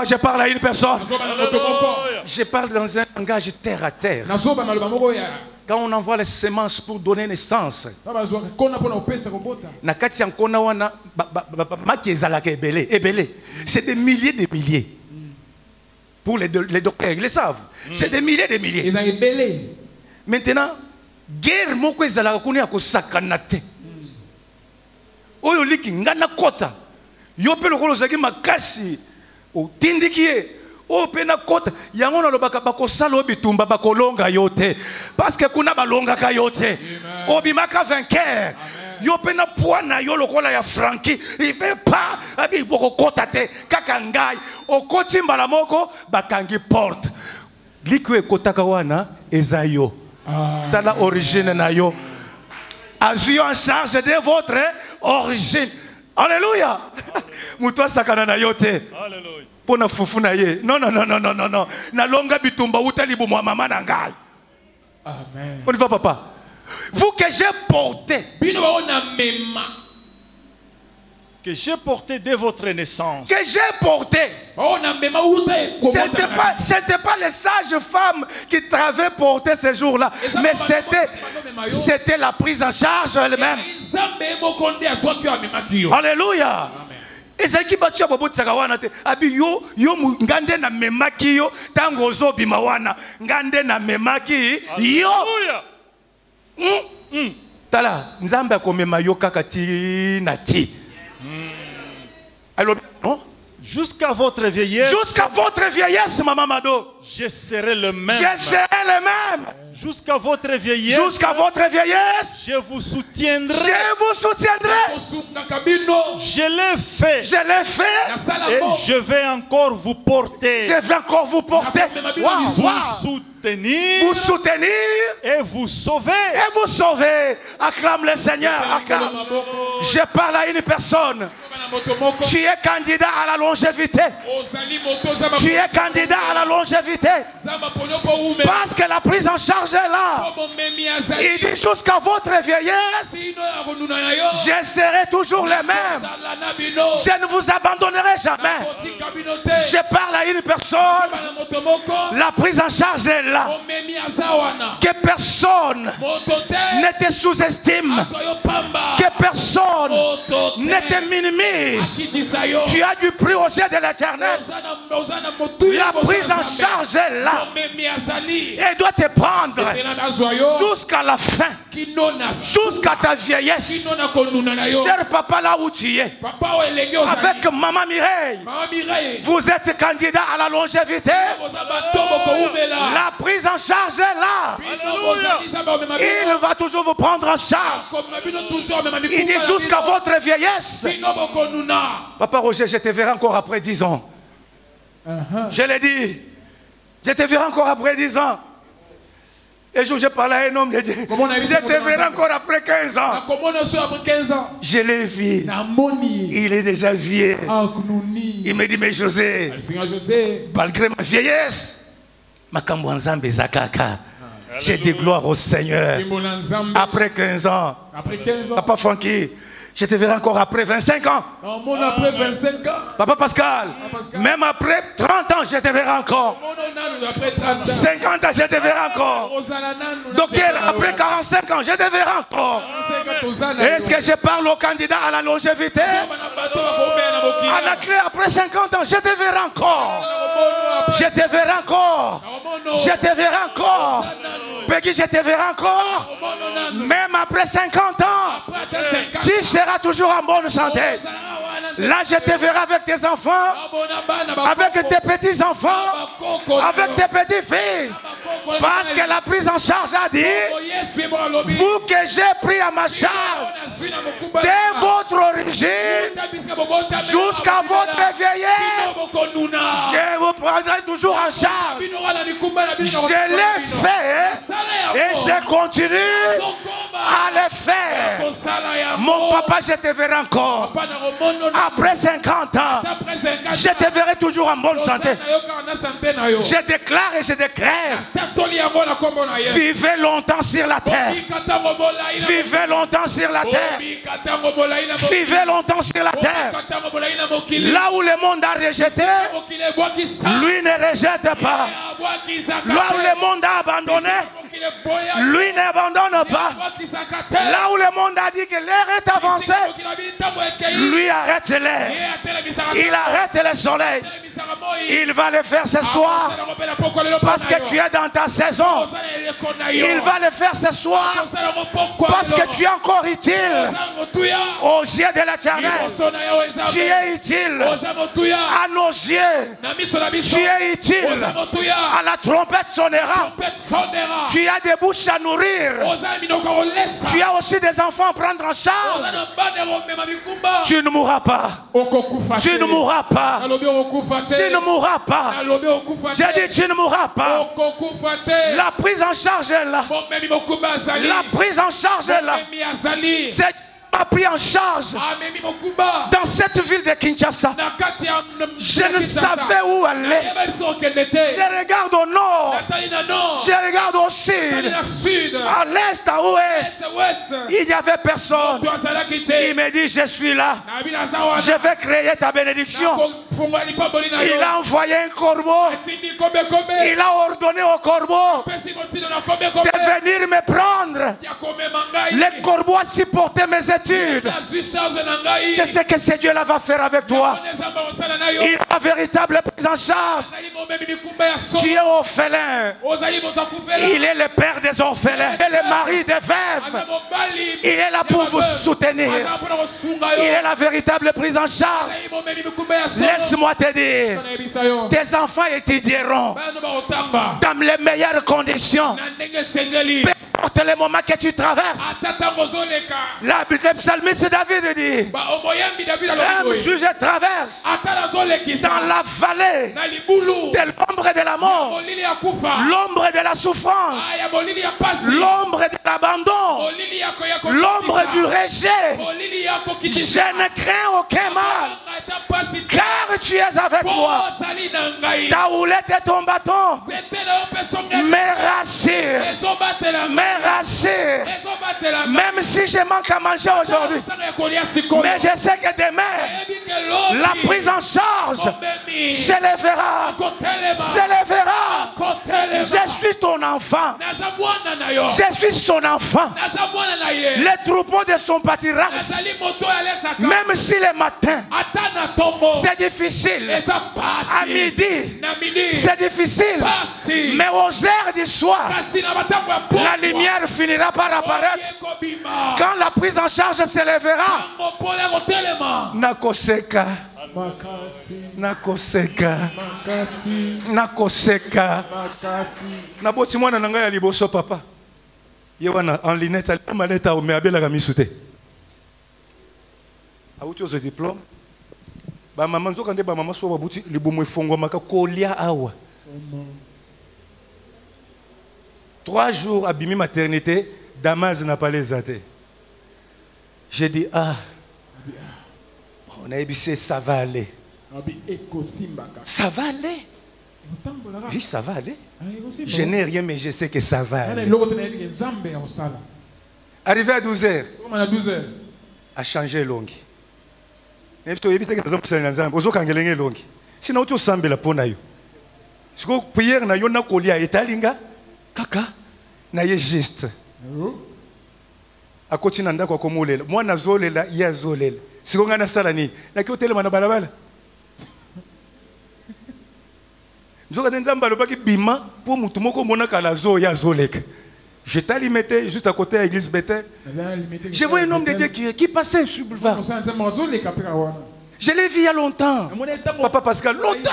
je parle à une personne. Je parle dans un langage terre à terre. Quand on envoie les semences pour donner naissance, c'est des milliers de milliers. Pour les docteurs, ils le savent. C'est des milliers de milliers. Maintenant, guerre moko ezala kuni akosakana te. Oyo liki ngana kota. Yo pe lokolo zaki makasi o tindikie o pe na kota yango na lobaka bakosala obitumba bakolonga yote parce que kuna balonga ka yote. Obimaka vainqueur. Yo pe na poana yo lokola ya Frankie il veut pas abi boko kota te kaka ngai o koti mbala moko bakangi porte. Liku ekotaka wana ezayo. Tala origine na yo. Azui en charge de votre origine. Alléluia. Moutoua sakana na yo te. Alléluia. Pona fufu na ye. Non. Na longa bitumba utali bu mama na ngai. Amen. On y va papa. Vous que j'ai porté. Que j'ai porté dès votre naissance. Que j'ai porté. C'était pas les sages femmes qui t'avaient porté ces jours-là, mais c'était la prise en charge elle-même. Alléluia. Et c'est qui battu à Bobo Tsagawana te. Abi yo ngande na memaki yo tango zo bimawana ngande na memaki yo. Tala nzambe akomema yo kakati na ti. Alors, jusqu'à votre vieillesse. Jusqu'à votre vieillesse, maman Mado. Je serai le même. Je serai le même. Jusqu'à votre vieillesse. Jusqu'à votre vieillesse. Je vous soutiendrai. Je vous soutiendrai. Je l'ai fait. Je l'ai fait. Et je vais encore vous porter. Je vais encore vous porter. Vous soutenir. Vous soutenir. Et vous sauver. Et vous sauver. Acclame le Seigneur. Acclame. Je parle à une personne. Tu es candidat à la longévité. Tu es candidat à la longévité. Parce que la prise en charge est là. Il dit jusqu'à votre vieillesse, je serai toujours le même. Je ne vous abandonnerai jamais. Je parle à une personne. La prise en charge est là. Que personne ne te sous-estime. Que personne ne te minimise. Tu as du prix aux yeux de l'Éternel. La prise en charge est là. Elle doit te prendre jusqu'à la fin, jusqu'à ta vieillesse. Cher papa, là où tu es, avec maman Mireille, vous êtes candidat à la longévité. La prise en charge est là. Il va toujours vous prendre en charge. Il dit jusqu'à votre vieillesse. Papa Roger, je te verrai encore après 10 ans. Je l'ai dit. Je te verrai encore après 10 ans. Et je parlé à un homme de Dieu. Je te verrai encore après 15 ans. Je l'ai vu. Il est déjà vieux. Il me dit, mais José, malgré ma vieillesse, j'ai dit gloire au Seigneur. Après 15 ans, Papa Francky, Je te verrai encore après 25 ans. Après 25 ans. Papa Pascal, même après 30 ans, je te verrai encore. 50 ans, je te verrai encore. Docteur, après 45 ans, je te verrai encore. Est-ce que je parle au candidat à la longévité? À la clé, après 50 ans, je te verrai encore. Je te verrai encore. Je te verrai encore. Peggy, je te verrai encore. Même après 50 ans, tu seras toujours en bonne santé. Là, je te verrai avec tes enfants, avec tes petits-enfants, avec tes petits-fils. Parce que la prise en charge a dit, vous que j'ai pris à ma charge, dès votre origine jusqu'à votre vieillesse, je vous prendrai toujours en charge. Je l'ai fait et je continue à le faire. Mon papa, je te verrai encore. Après 50 ans, je te verrai toujours en bonne santé. Je déclare et je décrète. Vivez longtemps sur la terre. Vivez longtemps sur la terre. Vivez longtemps sur la terre. Là où le monde a rejeté, lui ne rejette pas. Là où le monde a abandonné, lui n'abandonne pas. Là où le monde a dit que l'air est avancé, lui arrête l'air. Il arrête le soleil. Il va le faire ce soir parce que tu es dans ta saison. Il va le faire ce soir parce que tu es encore utile aux yeux de l'Éternel. Tu es utile à nos yeux. Tu es utile à la trompette sonnera. Tu as des bouches à nourrir. Tu as aussi des enfants à prendre en charge. Tu ne mourras pas. Tu ne mourras pas. Tu ne mourras pas. J'ai dit tu ne mourras pas. La prise en charge est là. La prise en charge est là. C'est m'a pris en charge dans cette ville de Kinshasa. Je ne savais où aller. Je regarde au nord, je regarde au sud, à l'est, à l'ouest. Il n'y avait personne. Il me dit je suis là, je vais créer ta bénédiction. Il a envoyé un corbeau. Il a ordonné au corbeau de venir me prendre. Le corbeau a supporté mes études. C'est ce que ce Dieu là va faire avec toi. Il a véritable prise en charge. Tu es orphelin. Il est le père des orphelins. Il est le mari des veuves. Il est là pour vous soutenir. Il est la véritable prise en charge. Laisse-moi te dire, tes enfants étudieront dans les meilleures conditions. Peu importe le moment que tu traverses. Le psalmiste David dit, même si je traverse dans la vallée de l'ombre de la mort, l'ombre de la souffrance, l'ombre de l'abandon, l'ombre du rejet, je ne crains aucun mal, car tu es avec moi. Ta houlette et ton bâton me rassurent, même si je manque à manger aujourd'hui, mais je sais que demain la prise en charge s'élèvera. Je suis ton enfant, je suis son enfant. Les troupeaux de son pâturage, même si le matin c'est difficile, à midi c'est difficile, mais aux heures du soir la lumière finira par apparaître. Quand la prise en charge s'élèvera, nakoseka, nakoseka, nakoseka. Naboti mwana nanga ya liboso papa. Yewana en linette, maleta o meabela kamisute. Auti ozo diplôme. Ba maman nzoka nde ba maman so babuti libomo efongwa maka kolia awa. 3 jours à Bimi maternité, Damas n'a pas les athées. J'ai dit, ah, on a ébissé, ça va aller. Ça va aller. Oui, ça va aller. Je n'ai rien, mais je sais que ça va aller. Arrivé à 12h. a changé longi. Et puis tu évites que les hommes s'en aillent. Ozo kangelenge longi. Sinon tu sembles la peau na yo. Si vous priez na yo na kolia etalinga, kaka na ye juste. A côté nanda kwa komolela. Moi na zolela ya zolela. Si vous ngana sala ni, na ki hôtel mana balabala. Nzoka nzamba lo baki bima pour mutu moko mona kala zo ya zoleka. Je t'alimentais juste à côté de l'église Bethel. Je vois un homme de Dieu qui passait sur le boulevard. Je l'ai vu il y a longtemps. Papa Pascal, longtemps.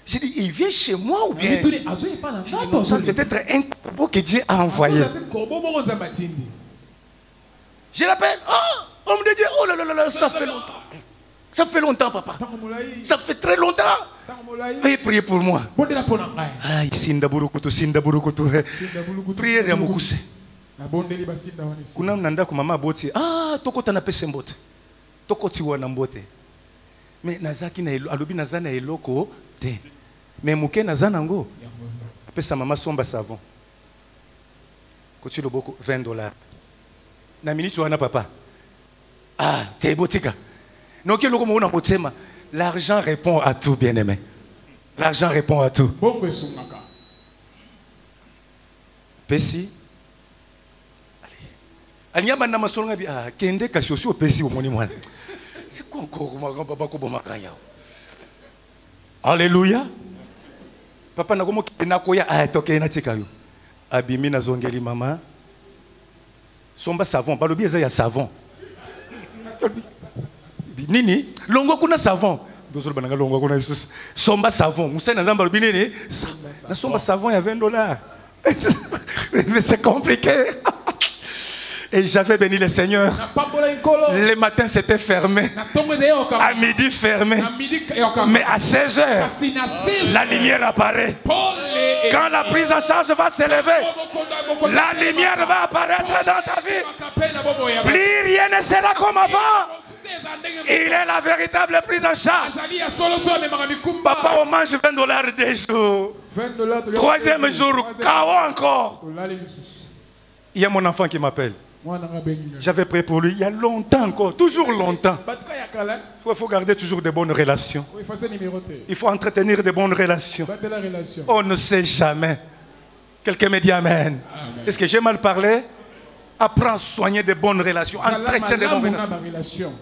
J'ai dit, il vient chez moi ou bien peut-être un corbeau que Dieu a envoyé. Je l'appelle. Oh, homme de Dieu. Oh là là là, ça fait longtemps. Ça fait longtemps, papa. Ça fait très longtemps. Veuillez prier pour moi. Aïe, Sinda Burukutu, Sinda Burukutu. Priez à Moukouse. Kunam nanda kumama boti. Ah, toko tanape sembote. Toko tiwa nambote. Mais nazaki na alobi nazana eloko te. Mais mouke nazana ngo. Pesa mama somba savon. Koti loboko $20. Na minute wana papa. Ah, te botika. L'argent répond à tout, bien-aimé. L'argent répond à tout. Pessi. Allez. C'est quoi encore? Alléluia. Papa nakomo nakoya toke na tikayo. Abimi na zongeli mama. Somba savon, balobi eza ya savon. Nini longo kuna savon dozolo bananga longo kuna Jesus somba savon musena nzamba lobi nini na somba savon il y a $20. Mais c'est compliqué. Et j'avais béni le Seigneur. Le matin c'était fermé, à midi fermé, mais à 16h la lumière apparaît. Quand la prise en charge va s'élever, la lumière va apparaître dans ta vie. Plus rien ne sera comme avant. Il est la véritable prise en charge. Papa, on mange $20 des jours. Troisième jour, KO encore. Il y a mon enfant qui m'appelle. J'avais prié pour lui il y a longtemps encore, toujours longtemps. Il faut garder toujours de bonnes relations. Il faut entretenir de bonnes relations. On ne sait jamais. Quelqu'un me dit Amen. Est-ce que j'ai mal parlé? Apprends à soigner de bonnes relations. Entretiens de bonnes relations.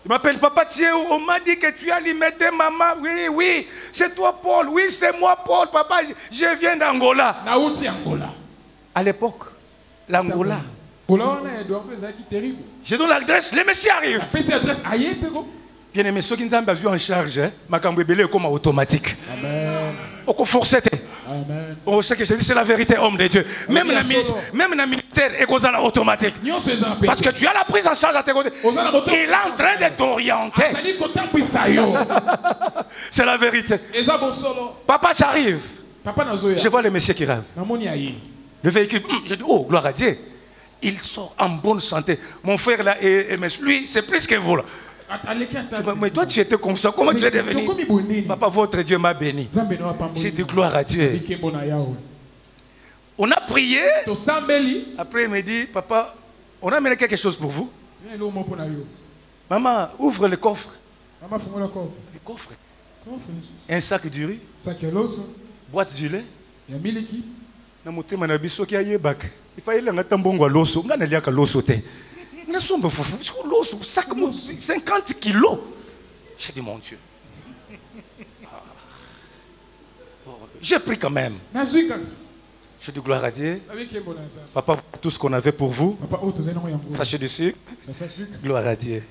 Il m'appelle Papa Thieu, on m'a dit que tu as limité maman. Oui, oui, c'est toi Paul. Oui, c'est moi Paul. Papa, je viens d'Angola. À l'époque, l'Angola. Je donne l'adresse, le Messie arrive. Bien aimé, ceux qui nous ont vu en charge, ma cambébélé est comme automatique. Amen. Au forcé. Amen. Oh, ce que je dis, c'est la vérité, homme de Dieu. Même la militaire est automatique. Parce que tu as la prise en charge à tes côtés. Il est en train de t'orienter. C'est la vérité. Papa, j'arrive. Je vois le monsieur qui rêve. Le véhicule, je dis, oh, gloire à Dieu. Il sort en bonne santé. Mon frère là, lui, c'est plus que vous là. Mais toi, tu étais comme ça. Comment tu es devenu? Papa, votre Dieu m'a béni. J'ai dit gloire à Dieu. On a prié. Après, il me dit, papa, on a amené quelque chose pour vous. Maman, ouvre le coffre. Le coffre. Un sac de riz. Boîte du lait. Il fallait que l'osso. Nous sommes fous. 50 kilos. J'ai dit, mon Dieu. J'ai pris quand même. J'ai dit, gloire à Dieu. Papa, tout ce qu'on avait pour vous. Sachez dessus. Gloire à Dieu.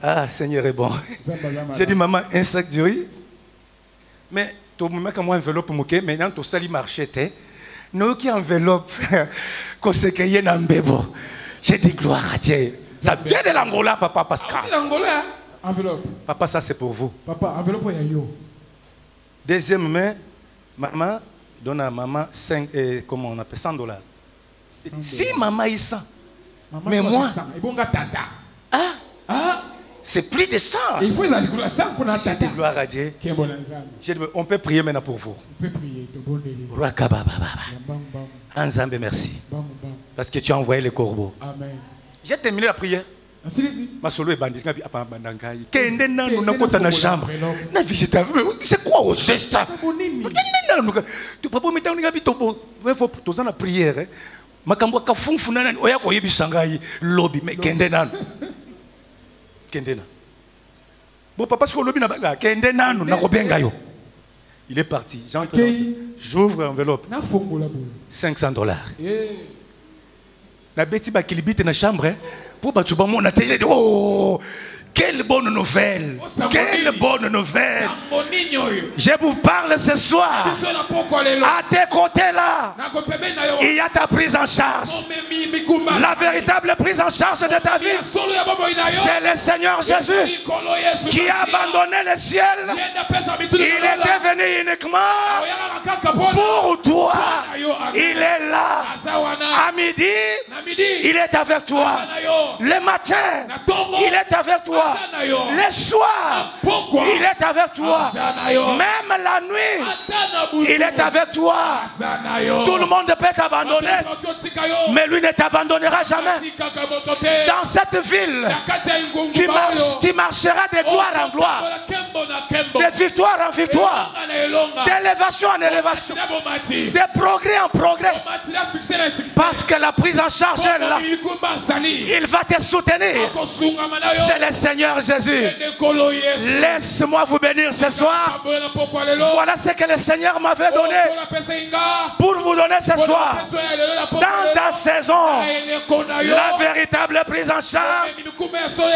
Ah, Seigneur est bon. J'ai dit, maman, un sac de riz. Mais, tu me mets une enveloppe, maintenant, tu sali marché. Nous qui enveloppe, qu'on se cueille dans bébé. J'ai dit gloire à Dieu. Ça vient de l'Angola, papa Pascal. Enveloppe. Papa, ça c'est pour vous. Papa, enveloppe yo. Deuxième main, maman donne à maman 5, comment on appelle $100. Si maman est 100, mais moi, c'est plus de 100. Il faut j'ai dit gloire à Dieu. J'ai dit, on peut prier maintenant pour vous. On peut prier. Anzambe, merci. Parce que tu as envoyé les corbeaux. Amen. J'ai terminé la prière. Masolo et bandit, kende nanu na kota na chambre. Na visita, c'est quoi au geste? Tu peux pas mettre un habit au na prière. Makambo ka funfu nana oya ko yebisanga yi lobby mais kende nanu. Kende nanu. Bon papa ce que lobby na kende nanu na ko benga yo. Il est parti. J'ouvre l'enveloppe. $500. La bêtise qui habite dans la chambre, pour que tu aies oh, quelle bonne nouvelle! Quelle bonne nouvelle! Je vous parle ce soir. À tes côtés là, il y a ta prise en charge. La véritable prise en charge de ta vie, c'est le Seigneur Jésus qui a abandonné le ciel. Il est venu uniquement pour toi. Il est là. À midi, il est avec toi. Le matin, il est avec toi. Le soir, il est avec toi. Même la nuit, il est avec toi. Tout le monde peut t'abandonner, mais lui ne t'abandonnera jamais. Dans cette ville, tu marcheras de gloire en gloire, de victoire en victoire, d'élévation en élévation, de progrès en progrès. Parce que la prise en charge est là. Il va te soutenir. C'est le Seigneur Jésus. Laisse-moi vous bénir ce soir. Voilà ce que le Seigneur m'avait donné pour vous donner ce soir. Dans ta saison, la véritable prise en charge,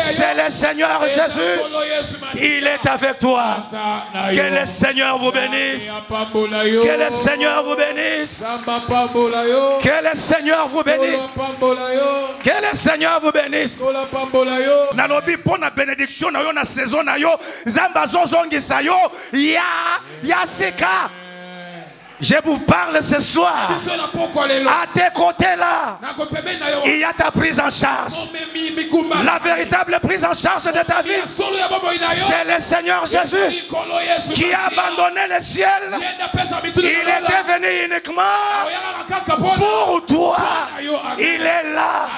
c'est le Seigneur Jésus. Il est avec toi. Que le Seigneur vous bénisse. Que le Seigneur vous bénisse. Que le Seigneur vous bénisse. Que le Seigneur vous bénisse. Nalobi pour la bénédiction na yo na saison na yo zamba zozongisa yo ya seka. Je vous parle ce soir. À tes côtés là, il y a ta prise en charge. La véritable prise en charge de ta vie, c'est le Seigneur Jésus qui a abandonné le ciel. Il est venu uniquement pour toi. Il est là.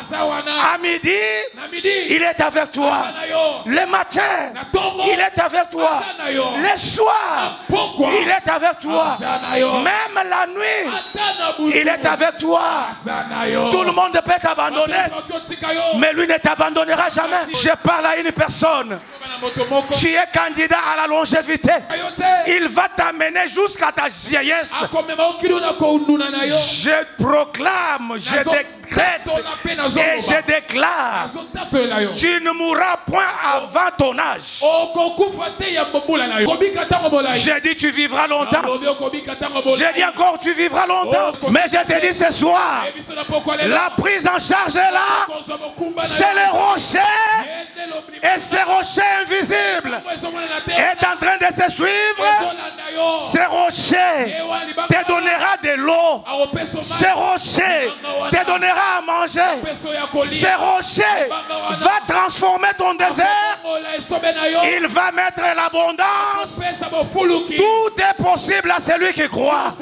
À midi, il est avec toi. Le matin, il est avec toi. Le soir, il est avec toi. Même la nuit, il est avec toi. Tout le monde peut t'abandonner, mais lui ne t'abandonnera jamais. Je parle à une personne. Tu es candidat à la longévité. Il va t'amener jusqu'à ta vieillesse. Je proclame, je décrète et je déclare, tu ne mourras point avant ton âge. J'ai dit tu vivras longtemps. J'ai dit encore tu vivras longtemps. Mais je te dis ce soir, la prise en charge est là. C'est le rocher. Et ce rocher invisible est en train de se suivre. Ce rocher te donnera de l'eau. Ce rocher te donnera à manger. Ce rocher va transformer ton désert. Il va mettre l'abondance. Tout est possible à celui qui croit.